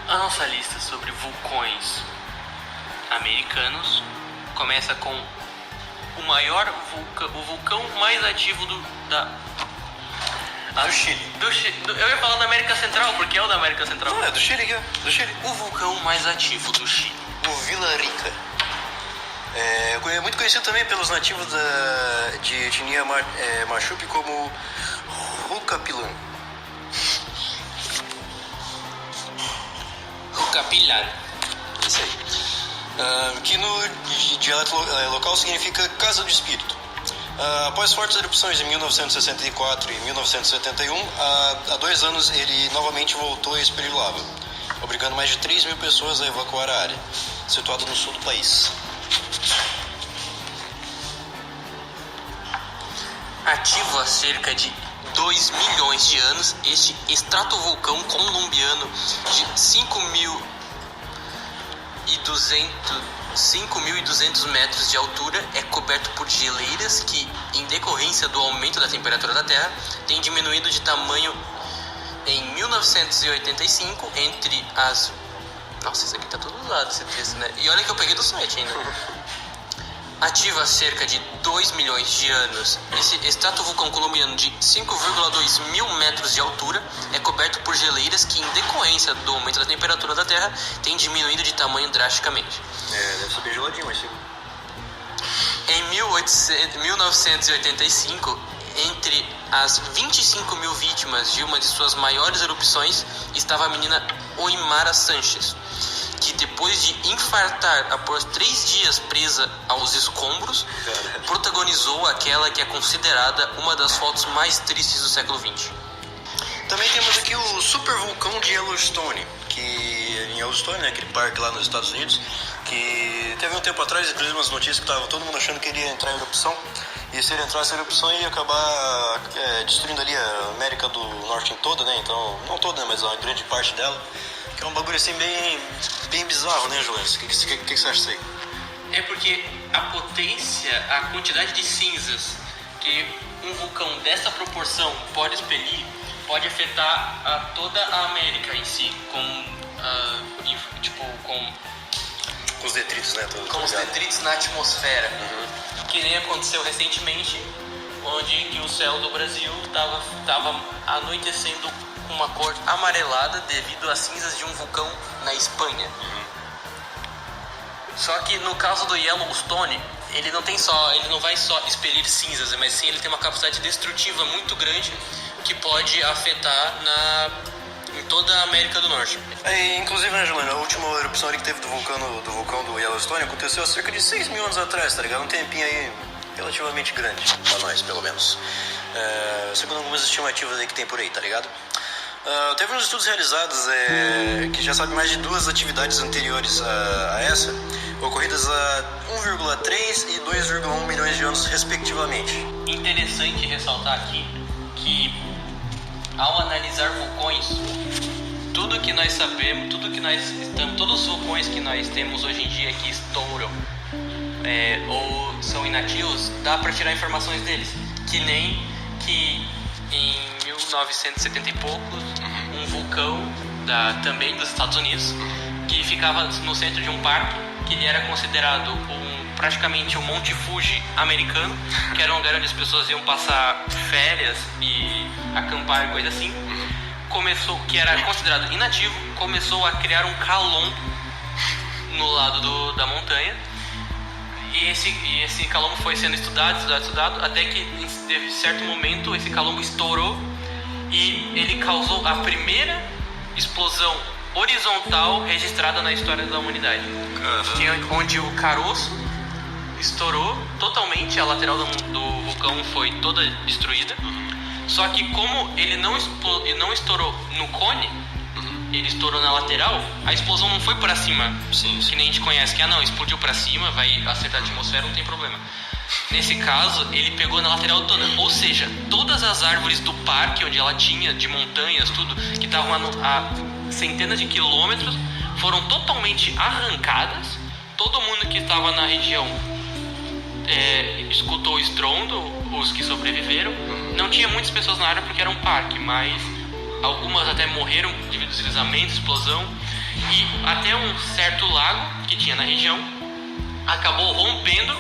A nossa lista sobre vulcões americanos começa com o maior vulcão, o vulcão mais ativo do Chile. Eu ia falar da América Central, porque é o da América Central. Não, é do Chile, do Chile. O vulcão mais ativo do Chile. O Vila Rica. É muito conhecido também pelos nativos de etnia Machupi como Hucapilan. Hucapilan. Isso aí. Que no dialeto local significa casa do espírito. Após fortes erupções em 1964 e 1971, há 2 anos ele novamente voltou a expelir lava, obrigando mais de 3 mil pessoas a evacuar a área, situado no sul do país. Ativo há cerca de 2 milhões de anos, este estratovulcão colombiano de 5.200 metros de altura é coberto por geleiras que, em decorrência do aumento da temperatura da Terra, tem diminuído de tamanho em 1985 entre as... Nossa, isso aqui tá todo usado, esse texto, né? E olha que eu peguei do site ainda. Ativo há cerca de 2 milhões de anos, esse estratovulcão colombiano de 5,2 mil metros de altura é coberto por geleiras que, em decorrência do aumento da temperatura da Terra, tem diminuído de tamanho drasticamente. Deve ser bem geladinho, mas sim. Em 1985, entre as 25 mil vítimas de uma de suas maiores erupções, estava a menina Oimara Sanchez, que depois de infartar após 3 dias presa aos escombros, protagonizou aquela que é considerada uma das fotos mais tristes do século XX. Também temos aqui o supervulcão de Yellowstone, que em Yellowstone, né, aquele parque lá nos Estados Unidos, que teve um tempo atrás, inclusive umas notícias que estava todo mundo achando que ele ia entrar em erupção, e se ele entrasse em erupção ia acabar destruindo ali a América do Norte em toda, né, então, não toda, né, mas uma grande parte dela. Que é um bagulho assim bem bizarro, né, Jonas? O que você acha disso aí? É porque a potência, a quantidade de cinzas que um vulcão dessa proporção pode expelir, pode afetar toda a América em si, com os detritos, né? Com os detritos na atmosfera. Que nem aconteceu recentemente, onde que o céu do Brasil estava anoitecendo com uma cor amarelada devido às cinzas de um vulcão na Espanha. Só que no caso do Yellowstone, ele não vai só expelir cinzas, mas sim ele tem uma capacidade destrutiva muito grande que pode afetar em toda a América do Norte. Inclusive, né, Juliano, a última erupção ali que teve do vulcão do Yellowstone aconteceu há cerca de 6 mil anos atrás, tá ligado? Um tempinho aí relativamente grande, pra nós, pelo menos. Segundo algumas estimativas aí que tem por aí, tá ligado? Teve uns estudos realizados que já sabem mais de 2 atividades anteriores a essa, ocorridas há 1,3 e 2,1 milhões de anos, respectivamente. Interessante ressaltar aqui que, ao analisar vulcões, tudo que nós sabemos, todos os vulcões que nós temos hoje em dia que estouram ou são inativos, dá para tirar informações deles. Que nem que em 1970 e poucos, um vulcão também dos Estados Unidos, que ficava no centro de um parque, que ele era considerado praticamente o Monte Fuji americano, que era um lugar onde as pessoas iam passar férias e acampar e coisa assim. Que era considerado inativo, começou a criar um calombo no lado da montanha. E esse calombo foi sendo estudado, até que em certo momento esse calombo estourou e ele causou a primeira explosão horizontal registrada na história da humanidade. Onde o caroço estourou totalmente, a lateral do vulcão foi toda destruída. Só que como ele não estourou no cone, ele estourou na lateral, a explosão não foi para cima, que nem a gente conhece, que explodiu para cima, vai acertar a atmosfera, não tem problema. Nesse caso, ele pegou na lateral toda, ou seja, todas as árvores do parque onde ela tinha, de montanhas, tudo, que estavam a centenas de quilômetros, foram totalmente arrancadas. Todo mundo que estava na região escutou o estrondo, os que sobreviveram. Não tinha muitas pessoas na área porque era um parque, mas algumas até morreram devido ao deslizamento, explosão, e até um certo lago que tinha na região acabou rompendo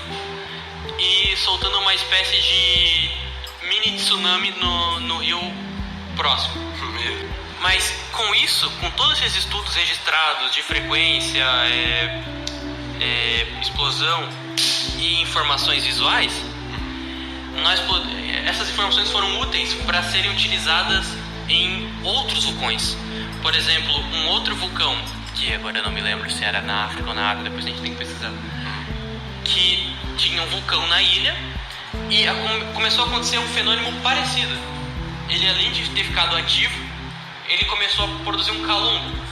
e soltando uma espécie de mini tsunami no rio próximo. Mas com isso, com todos esses estudos registrados de frequência, explosão e informações visuais, essas informações foram úteis para serem utilizadas em outros vulcões. Por exemplo, um outro vulcão, que agora eu não me lembro se era na África ou na Ásia, depois a gente tem que pesquisar, que tinha um vulcão na ilha e começou a acontecer um fenômeno parecido. Ele, além de ter ficado ativo, ele começou a produzir um calombo.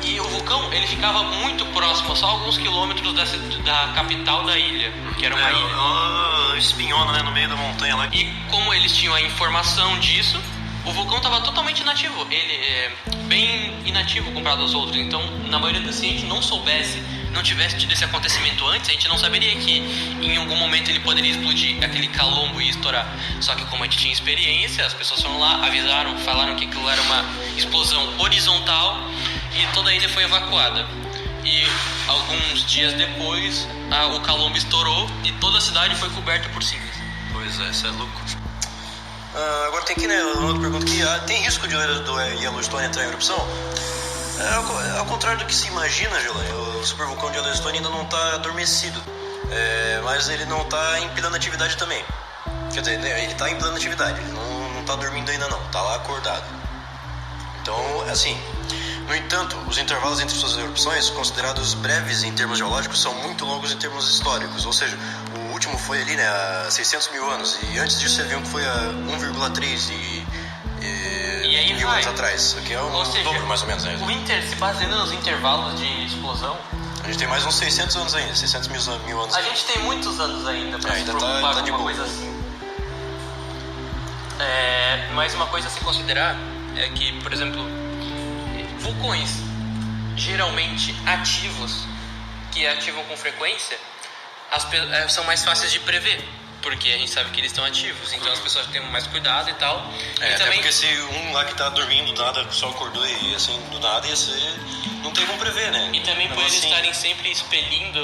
E o vulcão, ele ficava muito próximo, só alguns quilômetros da capital da ilha, que era uma ilha. Uma espinhona, né, no meio da montanha lá. E como eles tinham a informação disso, o vulcão estava totalmente inativo. Ele é bem inativo comparado aos outros. Então, na maioria das, se a gente não tivesse tido esse acontecimento antes, a gente não saberia que em algum momento ele poderia explodir aquele calombo e estourar. Só que como a gente tinha experiência, as pessoas foram lá, avisaram, falaram que aquilo era uma explosão horizontal e toda a ilha foi evacuada. E alguns dias depois, o calombo estourou e toda a cidade foi coberta por cinzas. Pois é, isso é louco. Agora tem aqui, né, uma outra pergunta que tem risco de do Yellowstone entrar em erupção? Ao contrário do que se imagina, Gelane, o supervulcão de Yellowstone ainda não está adormecido, mas ele não está em plena atividade também. Quer dizer, ele está em plena atividade, ele não está dormindo ainda não, está lá acordado. Então, assim, no entanto, os intervalos entre suas erupções, considerados breves em termos geológicos, são muito longos em termos históricos, ou seja, o último foi ali, né, há 600 mil anos, e antes disso você viu que foi há 1,3 e aí mil anos atrás, que é ou seja, dobro mais ou menos, né? Se baseando nos intervalos de explosão, a gente tem mais uns 600 anos ainda, 600 mil anos. A gente tem muitos anos ainda para se preocupar com uma coisa assim. Mas uma coisa a se considerar é que, por exemplo, vulcões geralmente ativos, que ativam com frequência, são mais fáceis de prever, porque a gente sabe que eles estão ativos, então as pessoas têm mais cuidado e tal. E até também, porque se um lá que tá dormindo do nada só acordou e assim, do nada ia ser, não tem como prever, né? E também por eles estarem sempre expelindo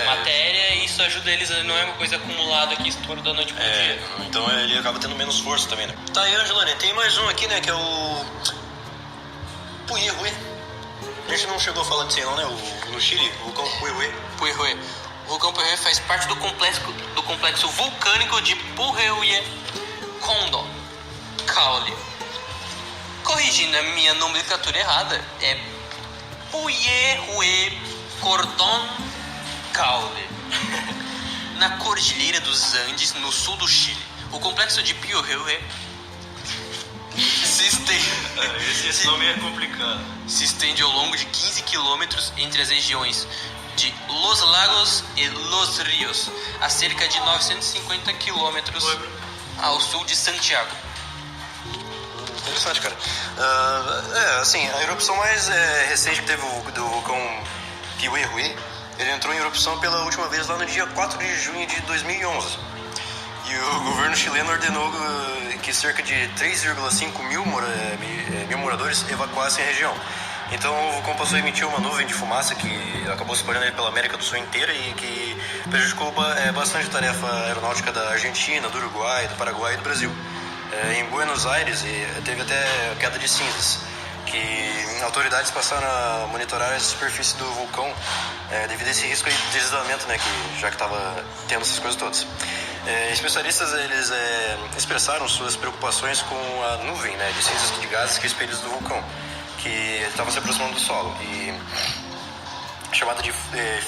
matéria, isso ajuda eles, não é uma coisa acumulada que estoura da noite pro dia. Então ele acaba tendo menos força também, né? Tá aí, Angelane, tem mais um aqui, né, que é o Puyehue. A gente não chegou a falar disso aí não, né? No Chile, o vulcão Puyehue. O vulcão Puyehue faz parte do complexo vulcânico de Puyehue-Kondo Caule. Corrigindo a minha nomenclatura errada, é Puyehue-Cordon Caule. Na Cordilheira dos Andes, no sul do Chile. O complexo de Puyehue esse nome é complicado. Se estende ao longo de 15 quilômetros entre as regiões de Los Lagos e Los Rios, a cerca de 950 quilômetros ao sul de Santiago. Interessante, cara. Assim, a erupção mais recente que teve do vulcão Puyehue, ele entrou em erupção pela última vez lá no dia 4 de junho de 2011. E o governo chileno ordenou que cerca de 3,5 mil moradores evacuassem a região. Então o vulcão passou a emitir uma nuvem de fumaça que acabou se espalhando pela América do Sul inteira e que prejudicou bastante a tarefa aeronáutica da Argentina, do Uruguai, do Paraguai e do Brasil. Em Buenos Aires teve até queda de cinzas, que autoridades passaram a monitorar a superfície do vulcão devido a esse risco de deslizamento, né, já que estava tendo essas coisas todas. Especialistas eles expressaram suas preocupações com a nuvem, né, de cinzas de gases que expelidos do vulcão, que estavam se aproximando do solo, e chamado de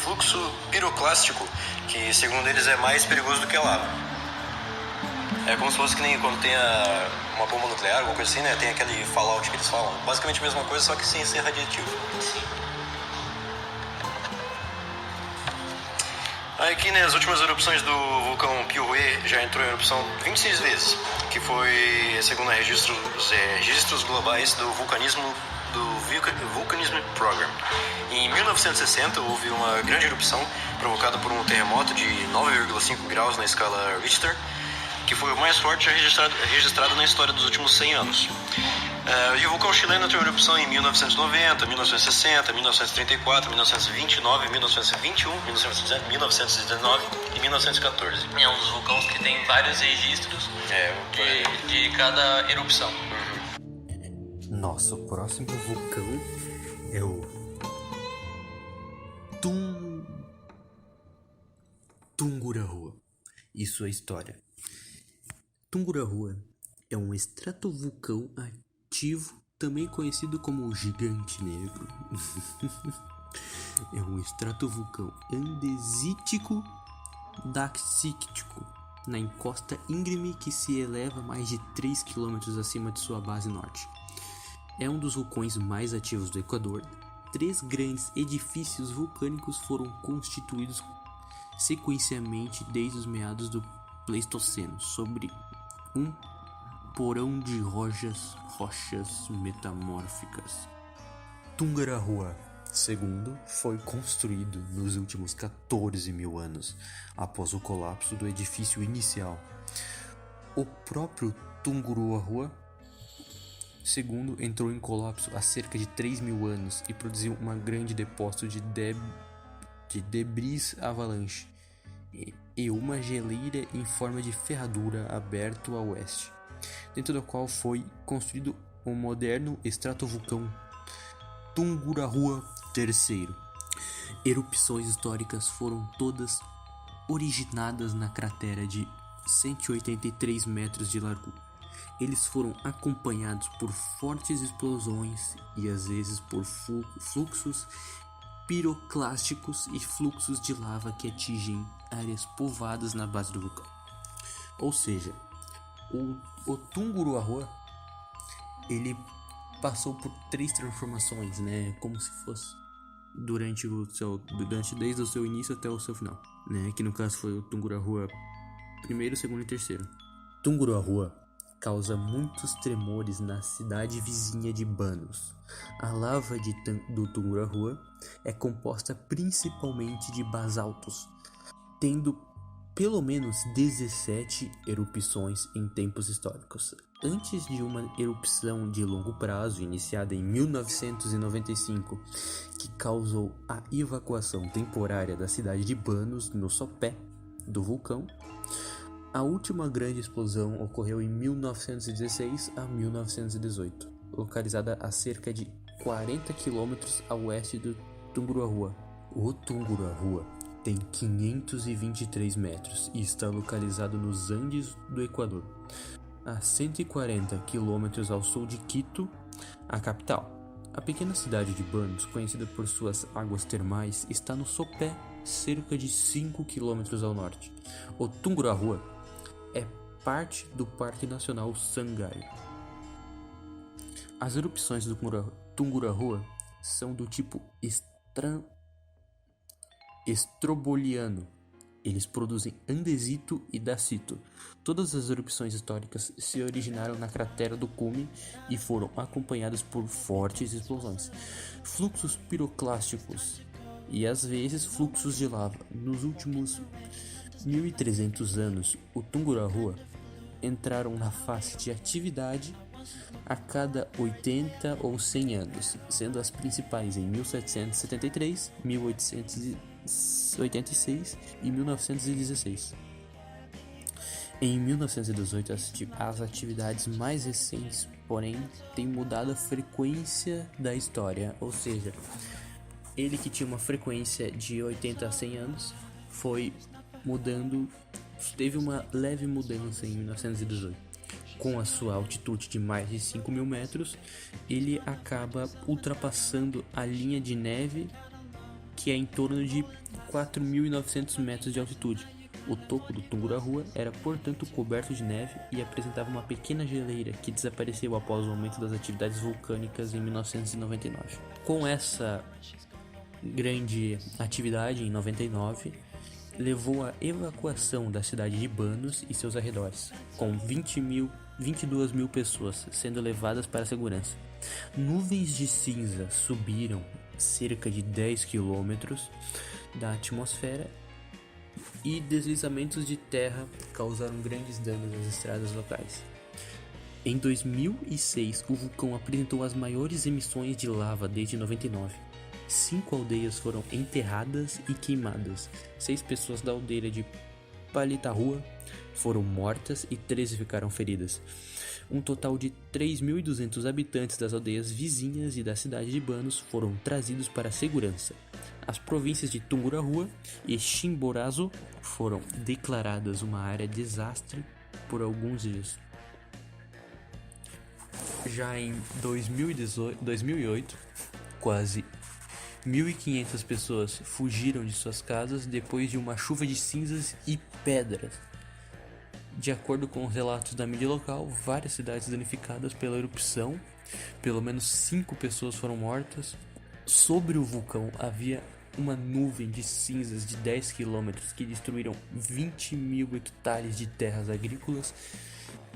fluxo piroclástico, que segundo eles é mais perigoso do que a lava. É como se fosse que nem quando tem uma bomba nuclear, alguma coisa assim, né? Tem aquele fallout que eles falam. Basicamente a mesma coisa, só que sem ser radioativo. Sim. Aqui, né, as últimas erupções do vulcão Puyehue já entrou em erupção 26 vezes, que foi, segundo registros globais do vulcanismo Program. Em 1960 houve uma grande erupção provocada por um terremoto de 9,5 graus na escala Richter, que foi o mais forte já registrado na história dos últimos 100 anos. E o vulcão chileno teve erupção em 1990, 1960, 1934, 1929, 1921, 1919 e 1914. É um dos vulcões que tem vários registros de cada erupção. Nosso próximo vulcão é o Tungurahua e sua história. Tungurahua é um estratovulcão ativo, também conhecido como o Gigante Negro. É um estratovulcão andesítico daxítico na encosta íngreme que se eleva mais de 3 km acima de sua base norte. É um dos vulcões mais ativos do Equador. 3 grandes edifícios vulcânicos foram constituídos sequencialmente desde os meados do Pleistoceno, sobre um porão de rochas metamórficas. Tungurahua II foi construído nos últimos 14 mil anos, após o colapso do edifício inicial. O próprio Tungurahua II entrou em colapso há cerca de 3 mil anos e produziu uma grande depósito de debris avalanche e uma geleira em forma de ferradura aberto a oeste, dentro do qual foi construído o moderno estratovulcão Tungurahua III. Erupções históricas foram todas originadas na cratera de 183 metros de largura. Eles foram acompanhados por fortes explosões e às vezes por fluxos piroclásticos e fluxos de lava que atingem áreas povoadas na base do vulcão. Ou seja, o Tungurahua ele passou por 3 transformações, né? Como se fosse desde o seu início até o seu final, né? Que no caso foi o Tungurahua primeiro, segundo e terceiro. Tungurahua causa muitos tremores na cidade vizinha de Banos. A lava do Tungurahua é composta principalmente de basaltos, tendo pelo menos 17 erupções em tempos históricos. Antes de uma erupção de longo prazo, iniciada em 1995, que causou a evacuação temporária da cidade de Banos, no sopé do vulcão, a última grande explosão ocorreu em 1916 a 1918, localizada a cerca de 40 km a oeste do Tungurahua. O Tungurahua tem 523 metros e está localizado nos Andes do Equador, a 140 km ao sul de Quito, a capital. A pequena cidade de Banos, conhecida por suas águas termais, está no sopé, cerca de 5 km ao norte. O Tungurahua é parte do Parque Nacional Sangay. As erupções do Tungurahua são do tipo estroboliano. Eles produzem andesito e dacito. Todas as erupções históricas se originaram na cratera do cume e foram acompanhadas por fortes explosões, fluxos piroclásticos e às vezes fluxos de lava. Nos últimos 1.300 anos, o Tungurahua entraram na fase de atividade a cada 80 ou 100 anos, sendo as principais em 1773, 1886 e 1916. Em 1918, as atividades mais recentes, porém, têm mudado a frequência da história, ou seja, ele que tinha uma frequência de 80 a 100 anos, foi mudando, teve uma leve mudança em 1918. Com a sua altitude de mais de 5.000 metros, ele acaba ultrapassando a linha de neve, que é em torno de 4.900 metros de altitude. O topo do Tungurahua era, portanto, coberto de neve e apresentava uma pequena geleira que desapareceu após o aumento das atividades vulcânicas em 1999. Com essa grande atividade em 99, levou à evacuação da cidade de Banos e seus arredores, com 22 mil pessoas sendo levadas para a segurança. Nuvens de cinza subiram cerca de 10 quilômetros da atmosfera e deslizamentos de terra causaram grandes danos nas estradas locais. Em 2006, o vulcão apresentou as maiores emissões de lava desde 99. 5 aldeias foram enterradas e queimadas. 6 pessoas da aldeia de Palitarrua foram mortas e 13 ficaram feridas. Um total de 3.200 habitantes das aldeias vizinhas e da cidade de Banos foram trazidos para a segurança. As províncias de Tungurahua e Chimborazo foram declaradas uma área de desastre por alguns dias. Já em 2008, quase 1.500 pessoas fugiram de suas casas depois de uma chuva de cinzas e pedras. De acordo com os relatos da mídia local, várias cidades danificadas pela erupção, pelo menos 5 pessoas foram mortas. Sobre o vulcão havia uma nuvem de cinzas de 10 km que destruíram 20 mil hectares de terras agrícolas.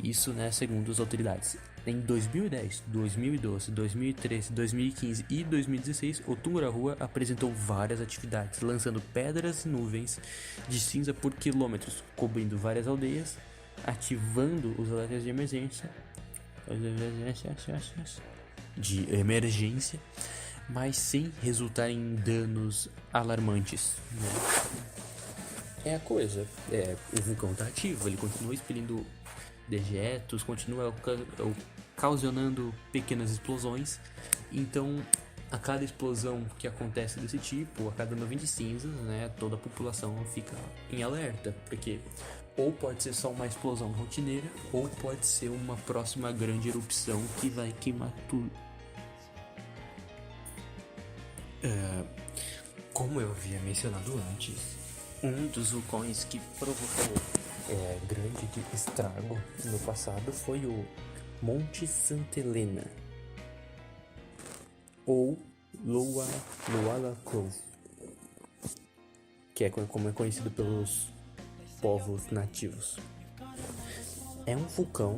Isso, segundo as autoridades. Em 2010, 2012, 2013, 2015 e 2016, o Tungurahua apresentou várias atividades, lançando pedras e nuvens de cinza por quilômetros, cobrindo várias aldeias, ativando os alertas de emergência, mas sem resultar em danos alarmantes. É a coisa, o vulcão está ativo, ele continua expelindo dejetos, continua ocasionando pequenas explosões. Então, a cada explosão que acontece desse tipo, a cada nuvem de cinzas, toda a população fica em alerta, porque ou pode ser só uma explosão rotineira, ou pode ser uma próxima grande erupção que vai queimar tudo. Como eu havia mencionado antes, um dos vulcões que provocou grande estrago no passado foi o Monte Santa Helena, ou Luala Cove, que como é conhecido pelos povos nativos. É um vulcão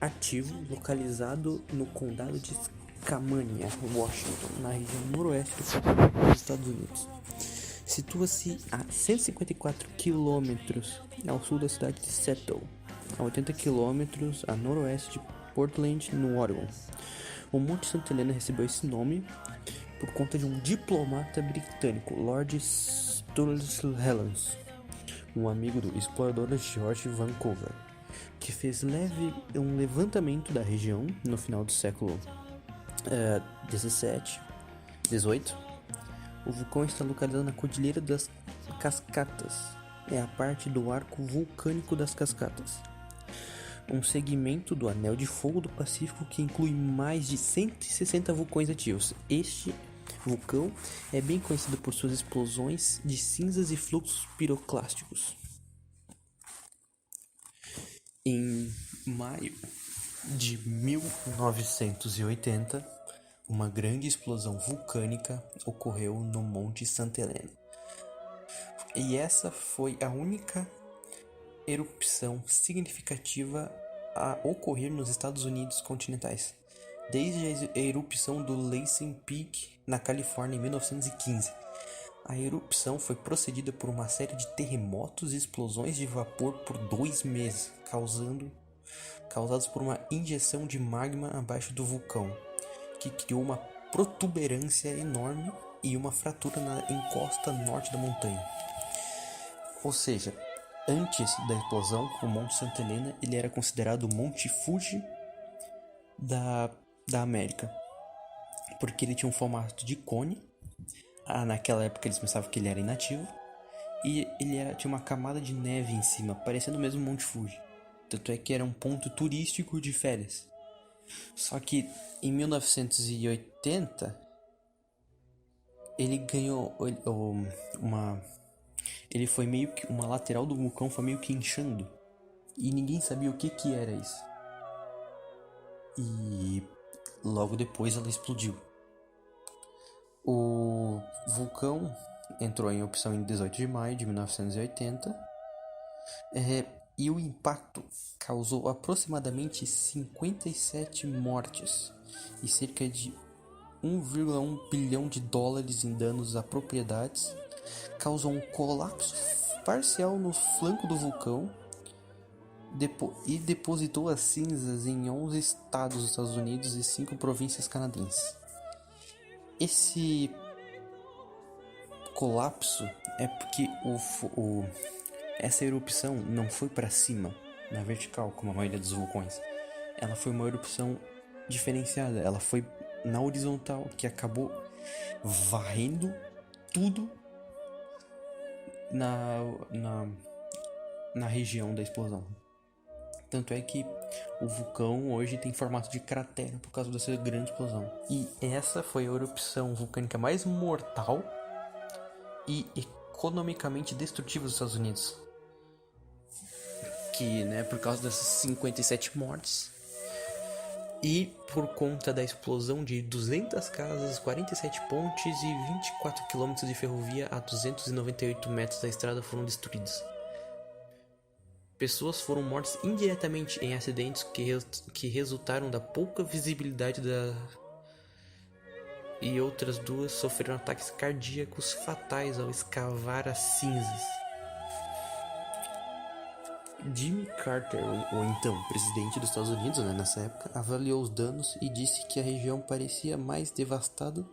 ativo localizado no condado de Skamania, Washington, na região noroeste dos Estados Unidos. Situa-se a 154 km ao sul da cidade de Seattle, a 80 km a noroeste de Portland, no Oregon. O Monte Santa Helena recebeu esse nome por conta de um diplomata britânico, Lord Sturges, um amigo do explorador George Vancouver, que fez um levantamento da região no final do século 18. O vulcão está localizado na Cordilheira das Cascatas. É a parte do arco vulcânico das Cascatas, um segmento do Anel de Fogo do Pacífico que inclui mais de 160 vulcões ativos. Este vulcão é bem conhecido por suas explosões de cinzas e fluxos piroclásticos. Em maio de 1980, uma grande explosão vulcânica ocorreu no Monte Santa Helena. E essa foi a única erupção significativa a ocorrer nos Estados Unidos continentais, desde a erupção do Lassen Peak na Califórnia em 1915. A erupção foi precedida por uma série de terremotos e explosões de vapor por 2 meses, causados por uma injeção de magma abaixo do vulcão, que criou uma protuberância enorme e uma fratura na encosta norte da montanha. Ou seja, antes da explosão, o Monte Santa Helena ele era considerado o Monte Fuji da América, porque ele tinha um formato de cone. Naquela época eles pensavam que ele era inativo, e ele tinha uma camada de neve em cima, parecendo mesmo o Monte Fuji. Tanto é que era um ponto turístico de férias. Só que em 1980 ele ganhou ele foi meio que uma lateral do vulcão foi meio que inchando, e ninguém sabia o que era isso. E logo depois ela explodiu. O vulcão entrou em erupção em 18 de maio de 1980, e o impacto causou aproximadamente 57 mortes e cerca de 1,1 bilhão de dólares em danos a propriedades. Causou um colapso parcial no flanco do vulcão e depositou as cinzas em 11 estados dos Estados Unidos e 5 províncias canadenses. Esse colapso é porque essa erupção não foi para cima, na vertical, como a maioria dos vulcões. Ela foi uma erupção diferenciada. Ela foi na horizontal, que acabou varrendo tudo na região da explosão. Tanto é que o vulcão hoje tem formato de cratera por causa dessa grande explosão. E essa foi a erupção vulcânica mais mortal e economicamente destrutiva dos Estados Unidos. Que, por causa dessas 57 mortes e por conta da explosão de 200 casas, 47 pontes e 24 quilômetros de ferrovia a 298 metros da estrada foram destruídos. Pessoas foram mortas indiretamente em acidentes que resultaram da pouca visibilidade e outras 2 sofreram ataques cardíacos fatais ao escavar as cinzas. Jimmy Carter, ou então presidente dos Estados Unidos, nessa época, avaliou os danos e disse que a região parecia mais devastada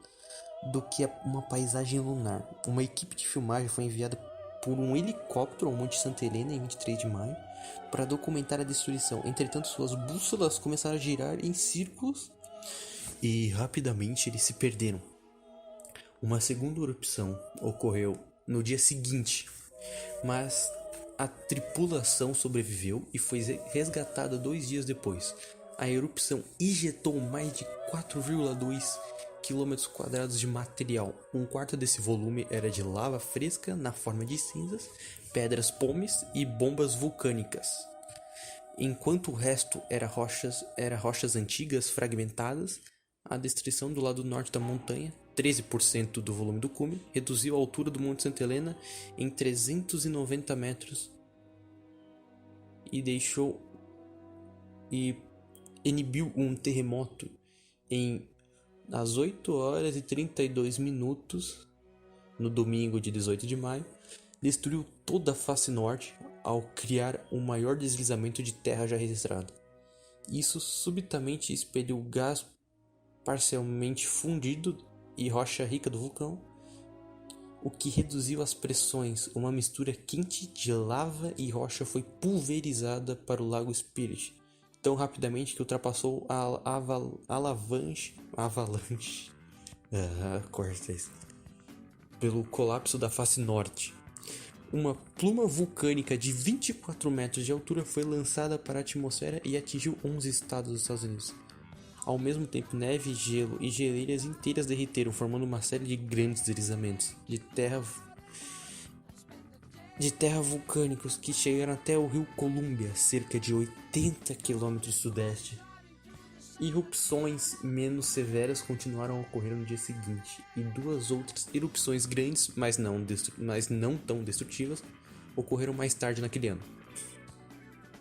do que uma paisagem lunar. Uma equipe de filmagem foi enviada por um helicóptero ao Monte Santa Helena em 23 de maio para documentar a destruição. Entretanto, suas bússolas começaram a girar em círculos e rapidamente eles se perderam. Uma segunda erupção ocorreu no dia seguinte, mas a tripulação sobreviveu e foi resgatada 2 dias depois. A erupção injetou mais de 4,2 km² de material. 1/4 desse volume era de lava fresca na forma de cinzas, pedras pómeis e bombas vulcânicas, enquanto o resto era rochas antigas fragmentadas. A destruição do lado norte da montanha, 13% do volume do cume, reduziu a altura do Monte Santa Helena em 390 metros e inibiu um terremoto às 8 horas e 32 minutos no domingo de 18 de maio. Destruiu toda a face norte ao criar o maior deslizamento de terra já registrado. Isso subitamente expeliu gás parcialmente fundido e rocha rica do vulcão, o que reduziu as pressões. Uma mistura quente de lava e rocha foi pulverizada para o lago Spirit tão rapidamente que ultrapassou a avalanche pelo colapso da face norte. Uma pluma vulcânica de 24 metros de altura foi lançada para a atmosfera e atingiu 11 estados dos Estados Unidos. Ao mesmo tempo, neve, gelo e geleiras inteiras derreteram, formando uma série de grandes deslizamentos de terra vulcânicos que chegaram até o rio Columbia, cerca de 80 km sudeste. Erupções menos severas continuaram a ocorrer no dia seguinte, e 2 outras erupções grandes, mas não tão destrutivas, ocorreram mais tarde naquele ano.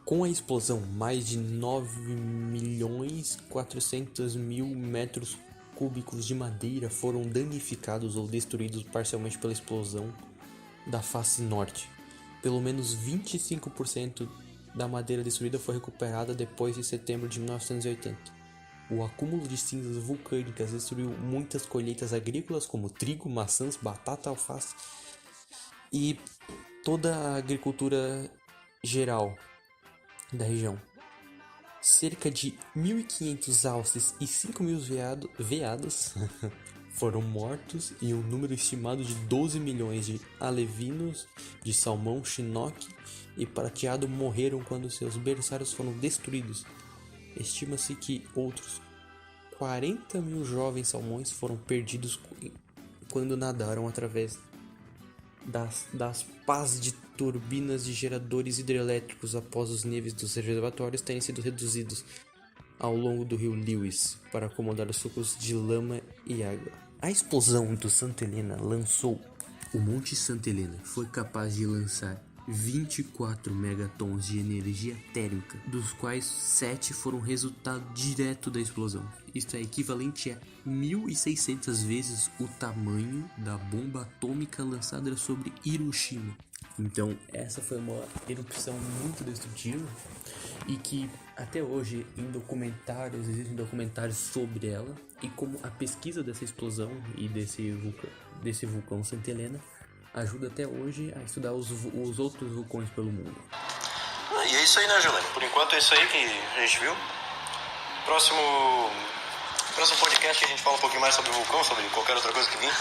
Com a explosão, mais de 9.400.000 metros cúbicos de madeira foram danificados ou destruídos parcialmente pela explosão da face norte. Pelo menos 25% da madeira destruída foi recuperada depois de setembro de 1980. O acúmulo de cinzas vulcânicas destruiu muitas colheitas agrícolas como trigo, maçãs, batata, alface e toda a agricultura geral da região. Cerca de 1.500 alces e 5.000 veados foram mortos e um número estimado de 12 milhões de alevinos de salmão, chinook e prateado morreram quando seus berçários foram destruídos. Estima-se que outros 40.000 jovens salmões foram perdidos quando nadaram através das pás de turbinas de geradores hidrelétricos após os níveis dos reservatórios terem sido reduzidos ao longo do rio Lewis para acomodar os fluxos de lama e água. A explosão do Santa Helena lançou o Monte Santa Helena foi capaz de lançar 24 megatons de energia térmica, dos quais 7 foram resultado direto da explosão. Isto é equivalente a 1.600 vezes o tamanho da bomba atômica lançada sobre Hiroshima. Então essa foi uma erupção muito destrutiva e que até hoje existem documentários sobre ela e como a pesquisa dessa explosão e desse vulcão Santa Helena ajuda até hoje a estudar os outros vulcões pelo mundo. E é isso aí, né, Juliano? Por enquanto é isso aí que a gente viu. Próximo podcast a gente fala um pouquinho mais sobre o vulcão, sobre qualquer outra coisa que vir.